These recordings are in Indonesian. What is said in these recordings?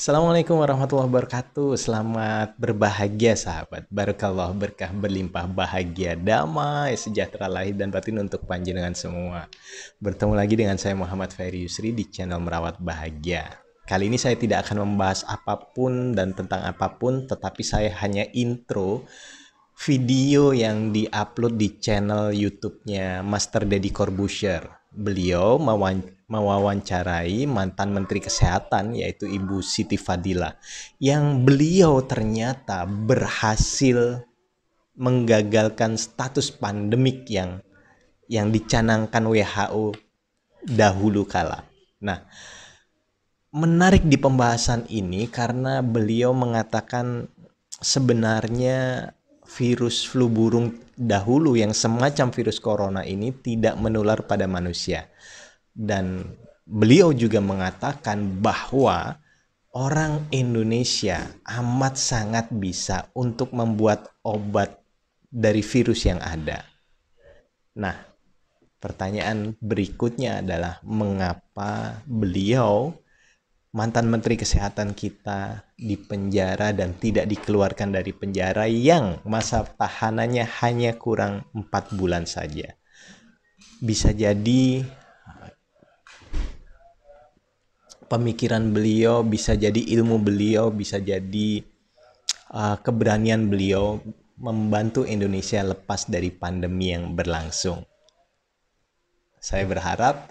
Assalamualaikum warahmatullahi wabarakatuh. Selamat berbahagia sahabat. Barakallah berkah berlimpah bahagia damai sejahtera lahir dan batin untuk panjenengan semua. Bertemu lagi dengan saya Muhammad Ferry Yusri di channel Merawat Bahagia. Kali ini saya tidak akan membahas apapun dan tentang apapun, tetapi saya hanya intro video yang diupload di channel YouTube-nya Master Deddy Corbuzier. Beliau mewawancarai mantan Menteri Kesehatan yaitu Ibu Siti Fadila, yang beliau ternyata berhasil menggagalkan status pandemik yang dicanangkan WHO dahulu kala. Nah, menarik di pembahasan ini karena beliau mengatakan sebenarnya virus flu burung dahulu yang semacam virus corona ini tidak menular pada manusia. Dan beliau juga mengatakan bahwa orang Indonesia amat sangat bisa untuk membuat obat dari virus yang ada. Nah, pertanyaan berikutnya adalah mengapa beliau, mantan Menteri Kesehatan kita, dipenjara dan tidak dikeluarkan dari penjara yang masa tahanannya hanya kurang 4 bulan saja. Bisa jadi pemikiran beliau, bisa jadi ilmu beliau, bisa jadi keberanian beliau membantu Indonesia lepas dari pandemi yang berlangsung. Saya berharap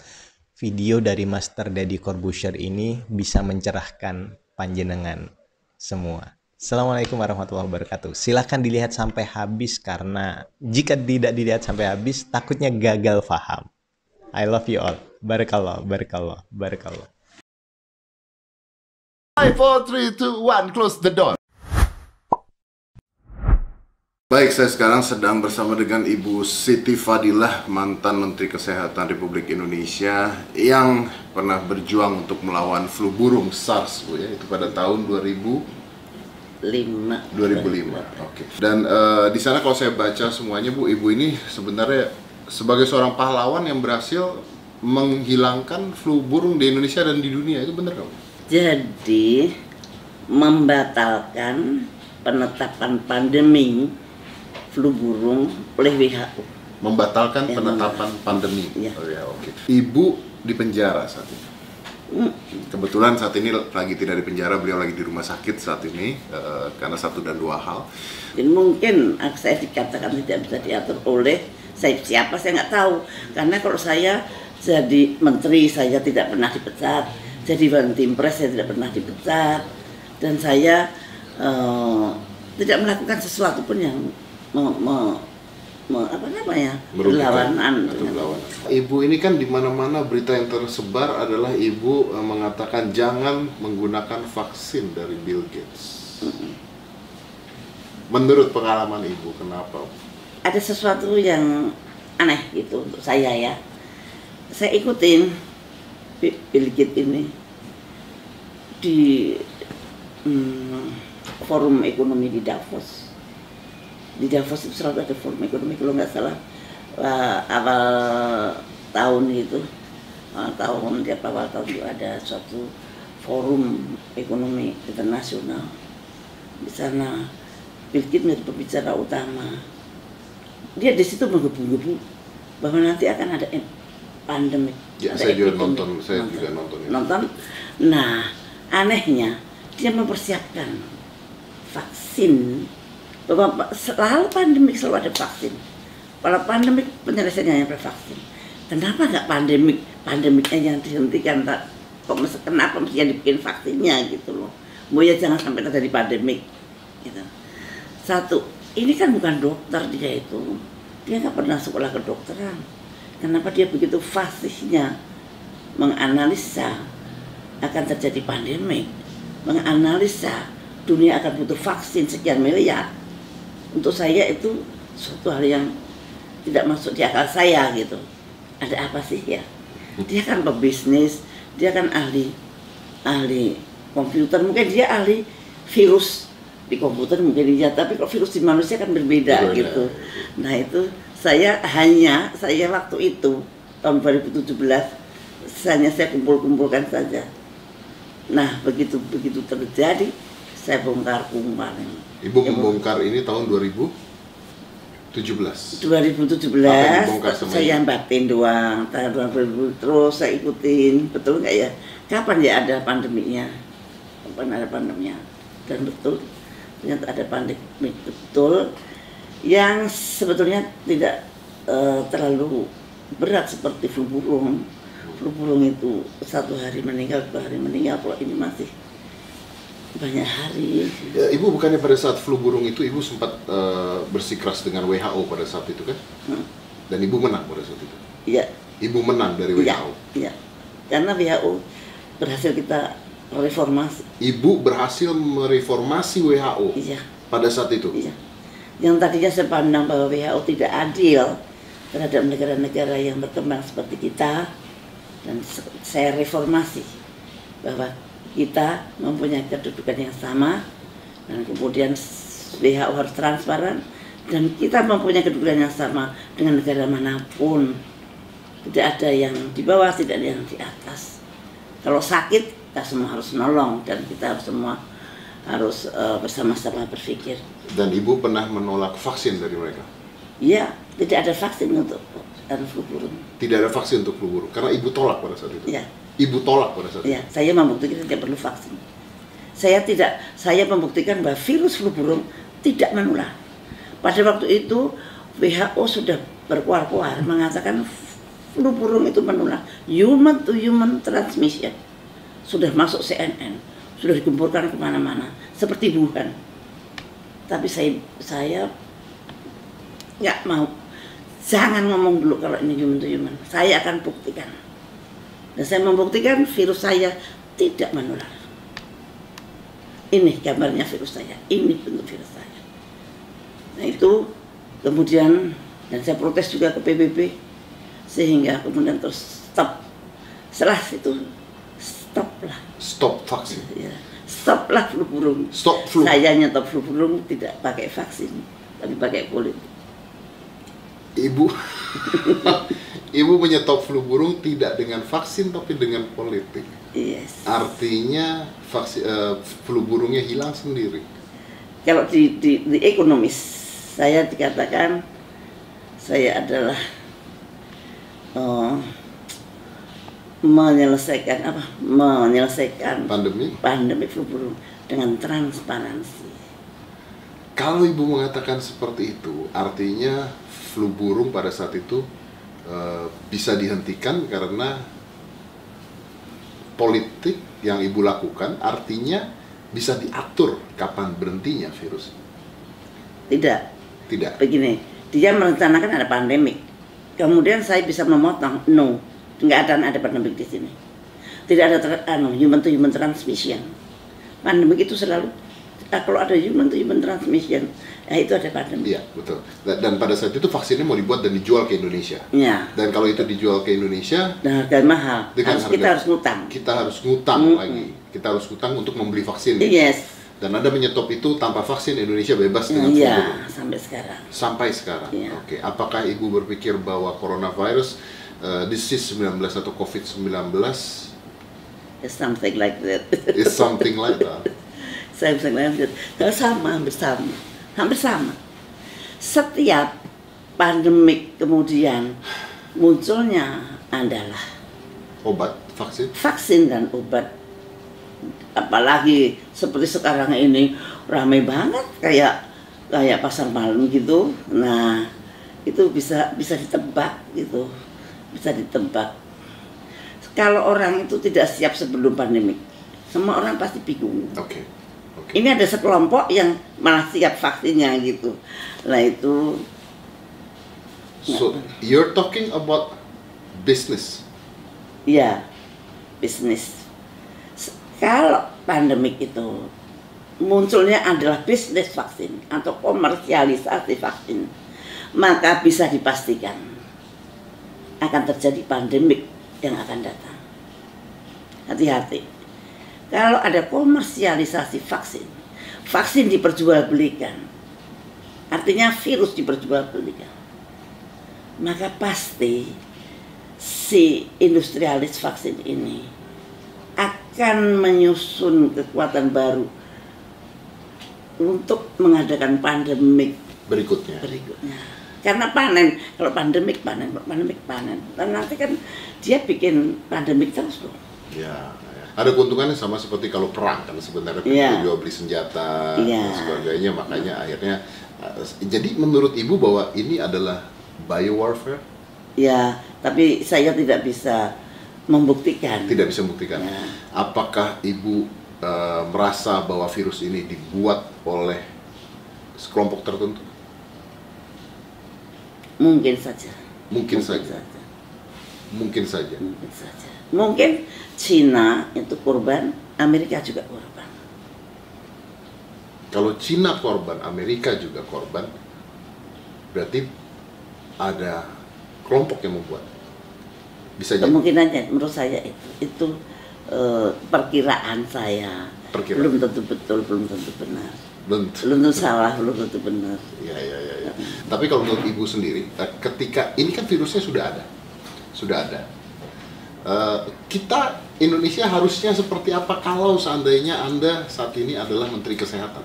video dari Master Deddy Corbuzier ini bisa mencerahkan panjenengan semua. Assalamualaikum warahmatullahi wabarakatuh. Silahkan dilihat sampai habis karena jika tidak dilihat sampai habis takutnya gagal paham. I love you all. Barakallah, barakallah, barakallah. 5, 4, 3, 2, 1, close the door. Baik, saya sekarang sedang bersama dengan Ibu Siti Fadilah, mantan Menteri Kesehatan Republik Indonesia yang pernah berjuang untuk melawan flu burung SARS, Bu, ya, itu pada tahun 2005. Oke. Dan di sana kalau saya baca semuanya, Bu, Ibu ini sebenarnya sebagai seorang pahlawan yang berhasil menghilangkan flu burung di Indonesia dan di dunia, itu benar nggak, Bu? Jadi membatalkan penetapan pandemi flu burung oleh WHO. Membatalkan Ya, penetapan pandemi. Ya. Oh ya, oke. Ibu di penjara saat ini. Kebetulan saat ini lagi tidak di penjara, beliau lagi di rumah sakit saat ini karena satu dan dua hal. Jadi mungkin saya dikatakan tidak bisa diatur oleh siapa saya nggak tahu. Karena kalau saya jadi menteri saya tidak pernah dipecat. Jadi Bantimpres saya tidak pernah dipecat dan saya tidak melakukan sesuatu pun yang berlawanan. Ibu ini kan di mana-mana berita yang tersebar adalah ibu mengatakan jangan menggunakan vaksin dari Bill Gates. Menurut pengalaman ibu, kenapa? Ada sesuatu yang aneh gitu untuk saya ya. Saya ikutin Bill Gates ini di forum ekonomi di Davos. Di Davos itu selalu ada forum ekonomi, kalau nggak salah awal tahun itu, awal tahun itu ada suatu forum ekonomi internasional. Di sana Bill Gates menjadi pembicara utama. Dia di situ menggebu-gebu bahwa nanti akan ada pandemi. Ya, saya juga nonton. Nah, anehnya dia mempersiapkan vaksin, bahwa selalu pandemik selalu ada vaksin. Kalau pandemik penyelesaiannya yang vaksin. Kenapa nggak pandemiknya yang dihentikan? Kenapa mesti dibikin vaksinnya gitu loh? Mau ya jangan sampai terjadi pandemik. Gitu. Satu, ini kan bukan dokter dia itu. Dia nggak pernah sekolah kedokteran. Kenapa dia begitu fasihnya menganalisa akan terjadi pandemi, menganalisa dunia akan butuh vaksin sekian miliar. Untuk saya itu suatu hal yang tidak masuk di akal saya gitu. Ada apa sih ya? Dia kan pebisnis, dia kan ahli komputer, mungkin dia ahli virus di komputer mungkin dia, tapi kalau virus di manusia kan berbeda gitu. Nah itu saya waktu itu tahun 2017 hanya saya kumpulkan saja Nah, begitu terjadi, saya bongkar kumparan. Ibu membongkar ini tahun 2017. 2017 dibongkar sama saya ibu? batin doang, tahun 2000 terus saya ikutin, betul nggak ya? Kapan ya ada pandeminya? Kapan ada pandeminya? Dan betul, ternyata ada pandemi betul, yang sebetulnya tidak terlalu berat seperti flu burung. Flu burung itu 1 hari meninggal, 2 hari meninggal. Kalau ini masih banyak hari. Ya, Ibu bukannya pada saat flu burung itu Ibu sempat bersikeras dengan WHO pada saat itu kan? Dan Ibu menang pada saat itu? Iya. Ibu menang dari WHO? Iya. Karena WHO berhasil kita reformasi. Ibu berhasil mereformasi WHO Iya. pada saat itu? Iya. Yang tadinya saya pandang bahwa WHO tidak adil terhadap negara-negara yang berkembang seperti kita, dan saya reformasi bahwa kita mempunyai kedudukan yang sama, dan kemudian WHO harus transparan, dan kita mempunyai kedudukan yang sama dengan negara manapun. Tidak ada yang di bawah, tidak ada yang di atas. Kalau sakit, kita semua harus nolong, dan kita harus semua harus bersama-sama berpikir. Dan Ibu pernah menolak vaksin dari mereka? Iya, tidak ada vaksin untuk flu burung. Tidak ada vaksin untuk flu burung, karena Ibu tolak pada saat itu? Iya. Ibu tolak pada saat Ya, itu? saya membuktikan tidak perlu vaksin. Saya membuktikan bahwa virus flu burung tidak menular. Pada waktu itu WHO sudah berkuar-kuar mengatakan flu burung itu menular, human to human transmission. Sudah masuk CNN, sudah digemburkan kemana-mana, seperti Wuhan. Tapi saya nggak mau. Jangan ngomong dulu kalau ini human to human. Saya akan buktikan. Dan saya membuktikan virus saya tidak menular. Ini gambarnya virus saya, ini bentuk virus saya. Nah itu kemudian, dan saya protes juga ke PBB, sehingga kemudian terus stop. Setelah itu stoplah. Stop vaksin? Ya, stoplah flu burung. Stop flu? Saya nyetop flu burung tidak pakai vaksin, tapi pakai politik. Ibu Ibu menyetop flu burung tidak dengan vaksin tapi dengan politik. Yes. Artinya flu burungnya hilang sendiri. Kalau di ekonomis, saya dikatakan saya adalah menyelesaikan pandemi flu burung dengan transparansi. Kalau Ibu mengatakan seperti itu, artinya flu burung pada saat itu bisa dihentikan karena politik yang Ibu lakukan, artinya bisa diatur kapan berhentinya virus. Tidak. Begini, dia merencanakan ada pandemik, kemudian saya bisa memotong. No, nggak ada pandemik di sini. Tidak ada human to human transmission. Pandemik itu selalu kalau ada human to human transmission, ya itu ada pandemi. Iya, betul. Dan pada saat itu vaksinnya mau dibuat dan dijual ke Indonesia. Ya. Dan kalau itu dijual ke Indonesia, dengan harga mahal, kita harus ngutang. Kita harus ngutang lagi. Kita harus ngutang untuk membeli vaksin. Yes. Dan Anda menyetop itu tanpa vaksin Indonesia bebas dengan flu burung. Iya, sampai sekarang. Sampai sekarang. Ya. Oke. Apakah Ibu berpikir bahwa coronavirus, disease 19 atau COVID-19 It's something like that. is something like that? Hampir sama. Setiap pandemik kemudian munculnya adalah Obat, vaksin? vaksin dan obat. Apalagi seperti sekarang ini ramai banget kayak pasar malam gitu. Nah, itu bisa ditebak gitu. Bisa ditebak. Kalau orang itu tidak siap sebelum pandemik, semua orang pasti bingung. Oke. Ini ada sekelompok yang malah siap vaksinnya gitu. Nah itu. So, you're talking about business? Ya, bisnis. Kalau pandemik itu munculnya adalah bisnis vaksin atau komersialisasi vaksin, maka bisa dipastikan akan terjadi pandemik yang akan datang. Hati-hati. Kalau ada komersialisasi vaksin diperjualbelikan, artinya virus diperjualbelikan, maka pasti si industrialis vaksin ini akan menyusun kekuatan baru untuk mengadakan pandemik berikutnya. Karena panen, kalau pandemik panen. Dan nanti kan dia bikin pandemik terus loh. Ya, ada keuntungannya sama seperti kalau perang kan sebenarnya jual beli senjata dan sebagainya, makanya akhirnya jadi menurut Ibu bahwa ini adalah biowarfare? Ya, tapi saya tidak bisa membuktikan. Tidak bisa membuktikan. Ya. Apakah Ibu merasa bahwa virus ini dibuat oleh sekelompok tertentu? Mungkin saja. Mungkin saja. Mungkin Cina itu korban, Amerika juga korban. Kalau Cina korban, Amerika juga korban, berarti ada kelompok yang membuat. Bisa jadi. Kemungkinannya menurut saya itu perkiraan saya. Belum tentu betul, belum tentu benar. Belum tentu salah, belum tentu benar. Ya. Tapi kalau menurut Ibu sendiri, ketika ini kan virusnya sudah ada. Kita Indonesia harusnya seperti apa kalau seandainya Anda saat ini adalah Menteri Kesehatan?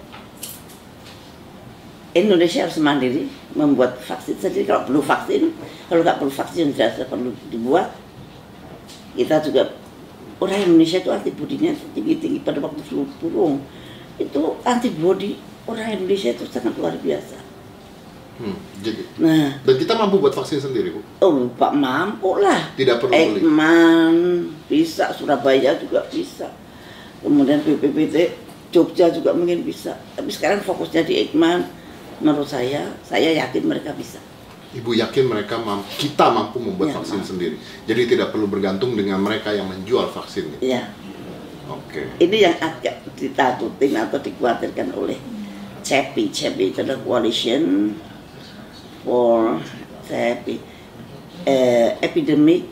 Indonesia harus mandiri membuat vaksin sendiri. Kalau perlu vaksin, kalau nggak perlu vaksin tidak perlu dibuat. Kita juga, orang Indonesia itu antibodinya tinggi pada waktu flu burung. Itu antibodi orang Indonesia itu sangat luar biasa. Jadi, dan kita mampu buat vaksin sendiri, Bu? Oh, Pak, mampu lah. Tidak perlu beli. Ekman bisa, Surabaya juga bisa. Kemudian BPPT Jogja juga mungkin bisa. Tapi sekarang fokusnya di Ekman. Menurut saya yakin mereka bisa. Ibu yakin kita mampu membuat vaksin sendiri. Jadi tidak perlu bergantung dengan mereka yang menjual vaksinnya. Iya. Oke. Ini yang agak ditakutin atau dikhawatirkan oleh CEPI. CEPI itu adalah Coalition for Epidemic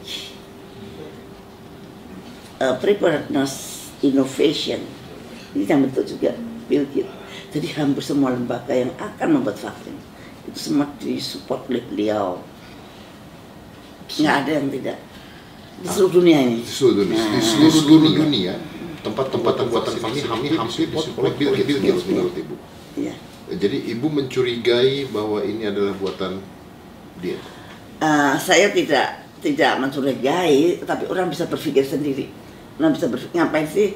Preparedness Innovation. Ini yang bentuk juga Bill Gates. Jadi hampir semua lembaga yang akan membuat vaksin itu semua disupport oleh beliau. Nggak ada yang tidak di seluruh dunia ini. Di seluruh dunia tempat-tempat pembuatan vaksin ini hampir disupport oleh Bill Gates menurut Ibu. Iya. Jadi Ibu mencurigai bahwa ini adalah buatan dia? Saya tidak mencurigai, tapi orang bisa berpikir sendiri. Orang bisa berpikir, ngapain sih?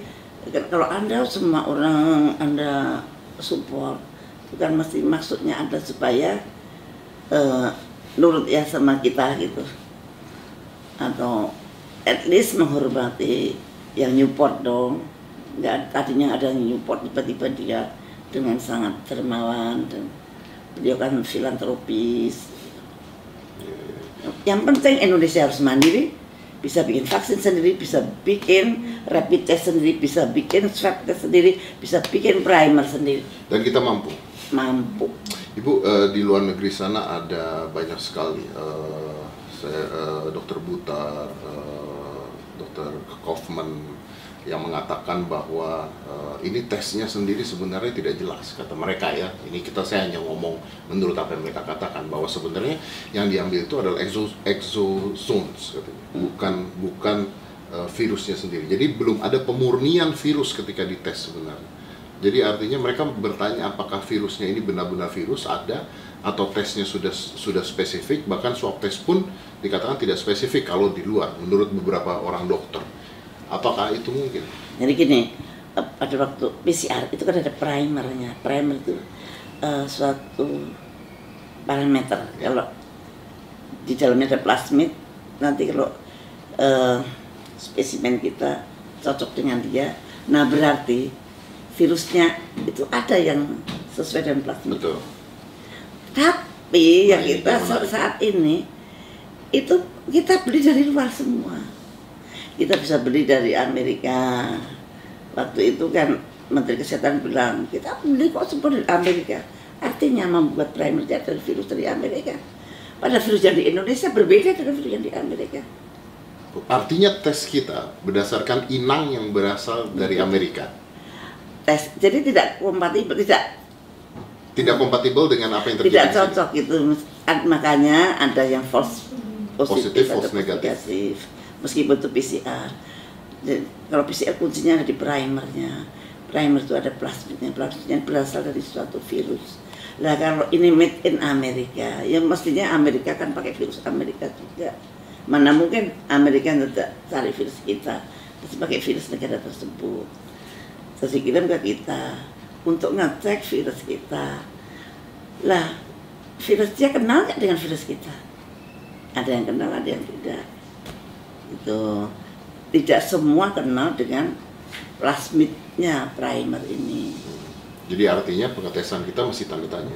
Kalau Anda semua orang Anda support, bukan mesti maksudnya Anda supaya nurut ya sama kita gitu, atau at least menghormati yang Newport dong. Nggak, tadinya ada yang Newport, tiba-tiba dia dengan sangat dermawan dan beliau kan filantropis. Yang penting Indonesia harus mandiri, bisa bikin vaksin sendiri, bisa bikin rapid test sendiri, bisa bikin swab test sendiri, bisa bikin primer sendiri. Dan kita mampu? Mampu. Ibu, di luar negeri sana ada banyak sekali, Dokter Butar, Dokter Kaufman, yang mengatakan bahwa ini tesnya sendiri sebenarnya tidak jelas, kata mereka ya. Ini saya hanya ngomong menurut apa yang mereka katakan, bahwa sebenarnya yang diambil itu adalah exosomes katanya, bukan virusnya sendiri. Jadi belum ada pemurnian virus ketika dites sebenarnya. Jadi artinya mereka bertanya apakah virusnya ini benar-benar virus ada, atau tesnya sudah spesifik. Bahkan swab test pun dikatakan tidak spesifik kalau di luar menurut beberapa orang dokter. Apakah itu mungkin? Jadi gini, pada waktu PCR itu kan ada primernya. Primer itu suatu parameter. Kalau di dalamnya ada plasmid, nanti kalau spesimen kita cocok dengan dia, nah berarti virusnya itu ada yang sesuai dengan plasmid. Betul. Tapi yang kita saat ini itu kita beli dari luar semua. Kita bisa beli dari Amerika. Waktu itu kan Menteri Kesehatan bilang, kita beli kok semua dari Amerika. Artinya membuat primer dari virus dari Amerika. Pada virus yang di Indonesia berbeda dengan virus yang di Amerika. Artinya tes kita berdasarkan inang yang berasal dari Amerika. Jadi tidak kompatibel, tidak kompatibel dengan apa yang terjadi. Tidak cocok itu. Makanya ada yang false positif, false negatif. meskipun itu PCR. Jadi, kalau PCR kuncinya ada di primernya. Primer itu ada plasmidnya, plasmidnya berasal dari suatu virus. Nah kalau ini made in Amerika, ya mestinya Amerika kan pakai virus Amerika juga. Mana mungkin Amerika tidak cari virus kita, terus pakai virus negara tersebut. Terus dikirim ke kita untuk ngecek virus kita. Lah, virus dia kenal nggak dengan virus kita? Ada yang kenal, ada yang tidak. Itu tidak semua kenal dengan plasmidnya primer ini. Jadi artinya pengetesan kita masih tanda tanya.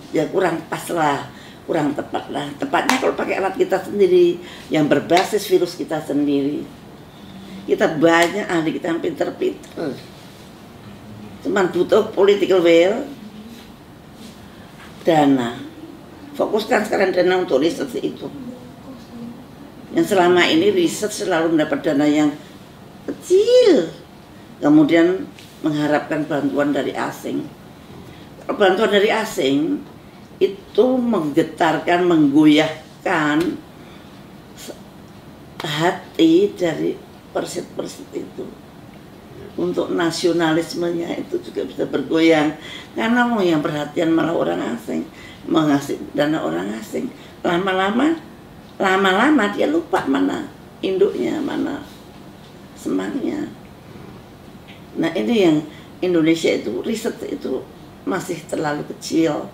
Ya kurang pas lah, kurang tepat lah. Tepatnya kalau pakai alat kita sendiri yang berbasis virus kita sendiri. Kita banyak ahli kita yang pinter-pinter. Cuman butuh political will, dana. Fokuskan sekarang dana untuk riset itu. Yang selama ini riset selalu mendapat dana yang kecil, kemudian mengharapkan bantuan dari asing. Bantuan dari asing itu menggetarkan, menggoyahkan hati dari persit-persit itu. Untuk nasionalismenya itu juga bisa bergoyang, karena mau yang perhatian malah orang asing, mengasih dana orang asing. Lama-lama dia lupa mana induknya, mana semangnya. Nah ini yang Indonesia itu riset itu masih terlalu kecil,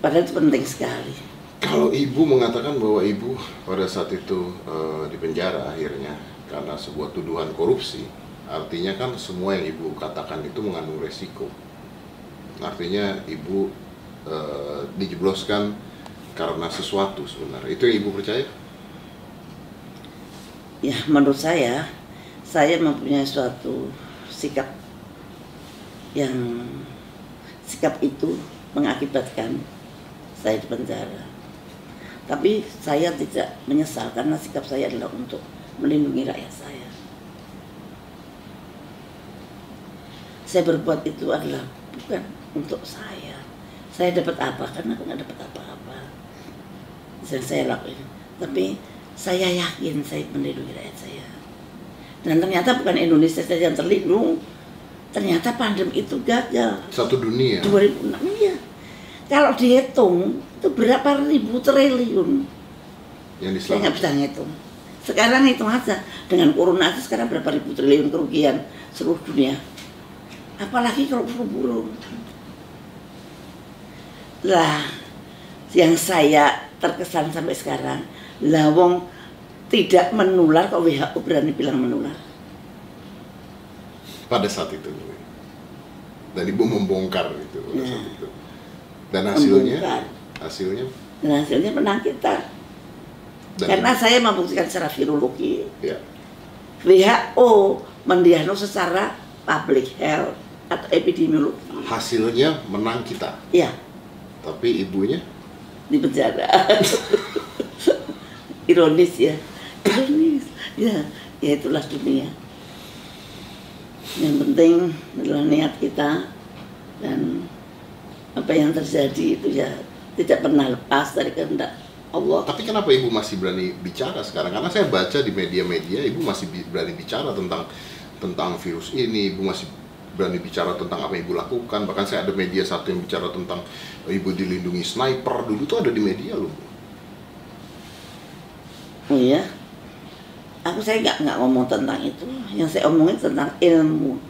padahal itu penting sekali. Kalau ibu mengatakan bahwa ibu pada saat itu di penjara akhirnya karena sebuah tuduhan korupsi, artinya kan semua yang ibu katakan itu mengandung resiko. Artinya ibu dijebloskan karena sesuatu sebenarnya. Itu yang ibu percaya? Ya menurut saya mempunyai suatu sikap yang itu mengakibatkan saya di penjara. Tapi saya tidak menyesal karena sikap saya adalah untuk melindungi rakyat saya. Saya berbuat itu adalah bukan untuk saya. Saya dapat apa? Karena aku nggak dapat apa-apa. Yang saya lakuin. Tapi saya yakin saya melindungi rakyat saya. Dan ternyata bukan Indonesia saja yang terlindung. Ternyata pandemi itu gagal. Satu dunia. 2006 ya. Kalau dihitung itu berapa ribu triliun. Yang Saya nggak bisa ngitung. Sekarang hitung aja dengan corona itu sekarang berapa ribu triliun kerugian seluruh dunia. Apalagi kalau flu burung. Lah, yang saya terkesan sampai sekarang, lawong tidak menular, kok WHO berani bilang menular. Pada saat itu, dan ibu membongkar itu pada saat itu. Dan hasilnya menang kita. Karena saya membuktikan secara virologi. Ya. WHO mendiagnosis secara public health atau epidemiologi. Hasilnya menang kita. Ya. Tapi ibunya Di penjara. Ironis ya. Ironis. Ya itulah dunia. Yang penting adalah niat kita, dan apa yang terjadi itu ya tidak pernah lepas dari kehendak Allah. Tapi kenapa ibu masih berani bicara sekarang? Karena saya baca di media-media ibu masih berani bicara tentang virus ini, ibu masih berani bicara tentang apa yang ibu lakukan. Bahkan saya ada media satu yang bicara tentang ibu dilindungi sniper, dulu tuh ada di media loh. Oh iya, saya nggak ngomong tentang itu. Yang saya omongin tentang ilmu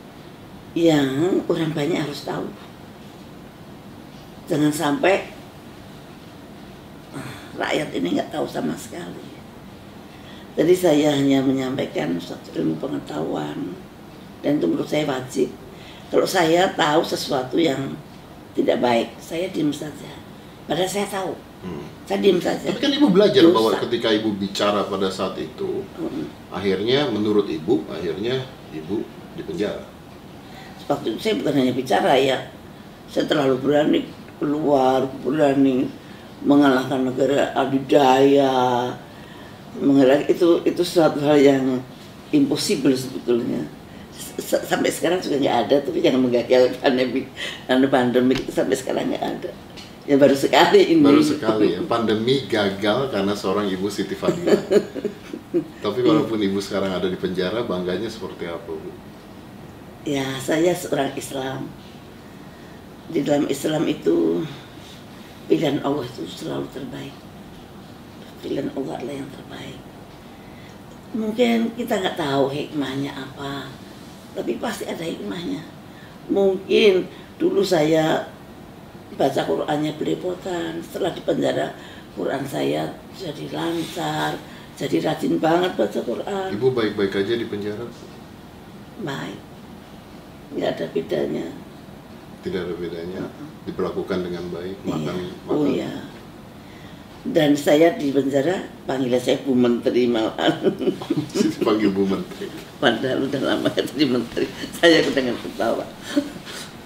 yang orang banyak harus tahu. Jangan sampai rakyat ini nggak tahu sama sekali. Jadi saya hanya menyampaikan suatu ilmu pengetahuan, dan itu menurut saya wajib. Kalau saya tahu sesuatu yang tidak baik, saya diam saja. Padahal saya tahu, saya diam saja. Tapi kan ibu belajar bahwa ketika ibu bicara pada saat itu, akhirnya menurut ibu, ibu dipenjara. Waktu itu saya bukan hanya bicara ya, saya terlalu berani keluar, berani mengalahkan negara adidaya, itu suatu hal yang impossible sebetulnya. Sampai sekarang juga nggak ada, tapi jangan menggagalkan pandemi itu sampai sekarang nggak ada. Ya baru sekali ini. Baru sekali ya, pandemi gagal karena seorang Ibu Siti Fadilah. Tapi walaupun Ibu sekarang ada di penjara, bangganya seperti apa, Bu? Ya, saya seorang Islam. Di dalam Islam itu pilihan Allah itu selalu terbaik. Pilihan Allah adalah yang terbaik. Mungkin kita nggak tahu hikmahnya apa, tapi pasti ada hikmahnya. Mungkin dulu saya baca Qurannya belepotan, setelah di penjara Quran saya jadi lancar, jadi rajin banget baca Quran. Ibu baik-baik aja di penjara? Baik, nggak ada bedanya. Tidak ada bedanya, diperlakukan dengan baik, makan. Oh iya. Dan saya di penjara panggilnya saya Bu Menteri malahan. Panggil Bu Menteri. Padahal udah lama jadi menteri. Saya dengan ketawa.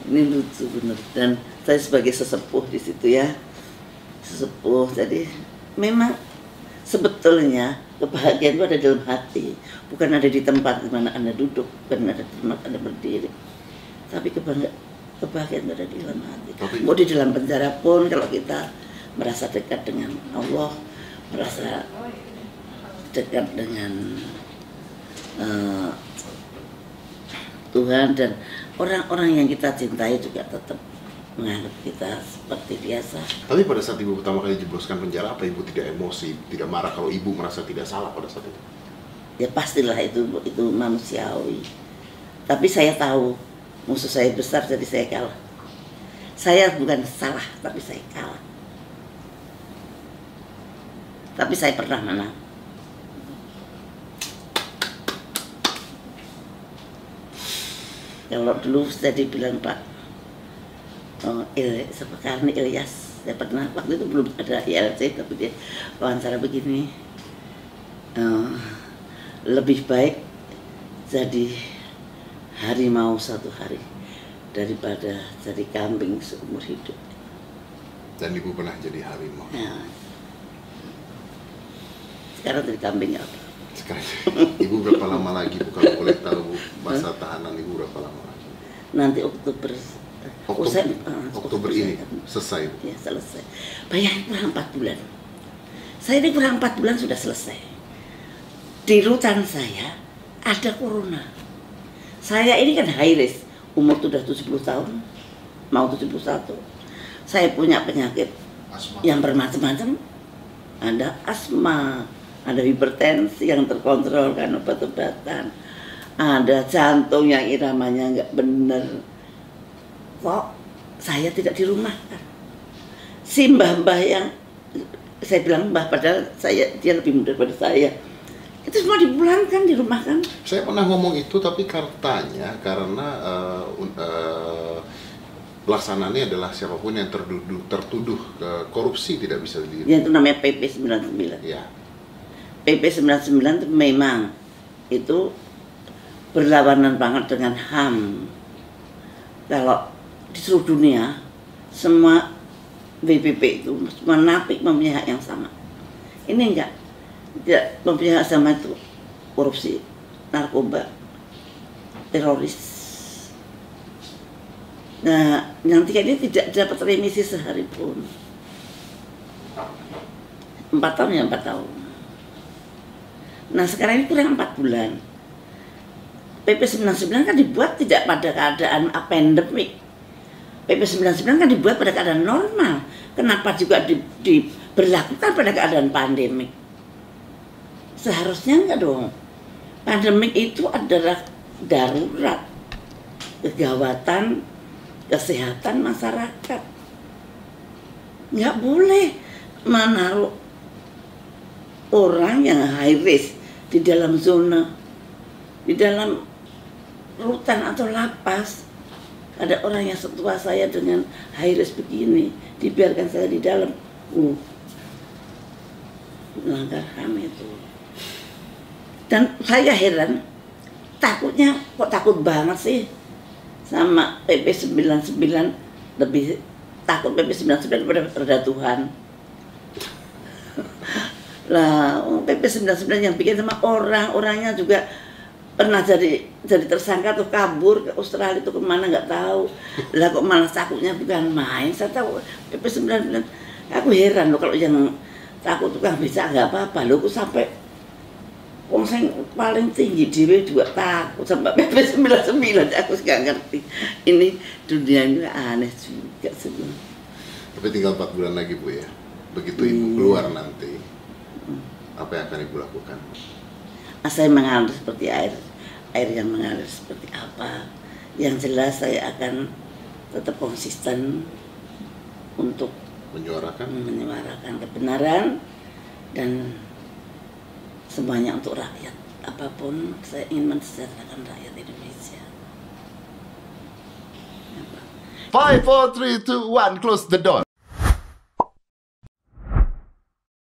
Ini lucu bener. Dan saya sebagai sesepuh di situ ya, sesepuh. Jadi memang sebetulnya kebahagiaan itu ada dalam hati, bukan ada di tempat di mana Anda duduk, bukan ada di tempat Anda berdiri. Tapi kebahagiaan itu ada di dalam hati. Mau di dalam penjara pun kalau kita merasa dekat dengan Allah, merasa dekat dengan Tuhan, dan orang-orang yang kita cintai juga tetap menganggap kita seperti biasa. Tapi pada saat Ibu pertama kali jebloskan penjara, apa Ibu tidak emosi, tidak marah kalau Ibu merasa tidak salah pada saat itu? Ya pastilah itu manusiawi. Tapi saya tahu musuh saya besar, jadi saya kalah. Saya bukan salah, tapi saya kalah. Tapi saya pernah menang. Kalau dulu saya dibilang Pak sekarang Ilyas, saya pernah waktu itu belum ada ILC, tapi dia wawancara begini, lebih baik jadi harimau satu hari daripada jadi kambing seumur hidup. Dan Ibu pernah jadi harimau. Ya. Sekarang jadi kambing apa? Sekarang Ibu berapa lama lagi, Bu, kalau boleh tahu masa tahanan Ibu berapa lama lagi? Nanti Oktober ini selesai, Bu? Ya, selesai. Bayangin kurang 4 bulan. Saya ini kurang 4 bulan sudah selesai. Di rutan saya ada corona. Saya ini kan high risk, umur sudah 70 tahun, mau 71. Saya punya penyakit Asma. yang bermacam-macam. Ada asma, ada hipertensi yang terkontrol kan obat-obatan, ada jantung yang iramanya nggak bener. Kok saya tidak dirumahkan? Si mbah-mbah yang saya bilang mbah, padahal dia lebih muda daripada saya, itu semua dipulangkan, dirumahkan. Saya pernah ngomong itu, tapi karena pelaksanaannya adalah siapapun yang tertuduh korupsi tidak bisa diri. Ya, itu namanya PP 99. Ya. PP 99 itu memang itu berlawanan banget dengan HAM. Kalau di seluruh dunia semua WPP itu semua napi mempunyai hak yang sama. Ini enggak mempunyai hak sama, itu korupsi, narkoba, teroris. Nah, yang tiga ini tidak dapat remisi sehari pun. 4 tahun ya 4 tahun. Nah, sekarang ini kurang 4 bulan. PP 99 kan dibuat tidak pada keadaan pandemik. PP 99 kan dibuat pada keadaan normal. Kenapa juga diberlakukan pada keadaan pandemik? Seharusnya enggak dong. Pandemik itu adalah darurat, kegawatan kesehatan masyarakat. Nggak boleh menaruh orang yang high risk di dalam zona, di dalam rutan atau lapas. Ada orang yang setua saya dengan high risk begini, dibiarkan saya di dalam. Melanggar HAM itu. Dan saya heran, takutnya kok takut banget sih sama PP 99, lebih takut PP 99 pada Tuhan. Lah, PP 99 yang bikin sama orang-orangnya juga pernah jadi tersangka tuh kabur ke Australia tuh kemana nggak tahu. Lah kok malah takutnya bukan main. Saya tahu PP 99. Aku heran loh kalau yang takut tukang becak nggak apa-apa loh. Aku sampai wong sing paling tinggi dhewe juga takut sampai PP 99. Aku nggak ngerti. Ini dunia ini aneh juga sebenarnya. Tapi tinggal 4 bulan lagi Bu ya. Begitu Ibu keluar nanti, apa yang akan Ibu lakukan? Saya mengalir seperti air yang mengalir seperti apa. Yang jelas saya akan tetap konsisten untuk menyuarakan kebenaran dan semuanya untuk rakyat. Apapun saya ingin mensejahterakan rakyat Indonesia. 5, 4, 3, 2, 1, close the door.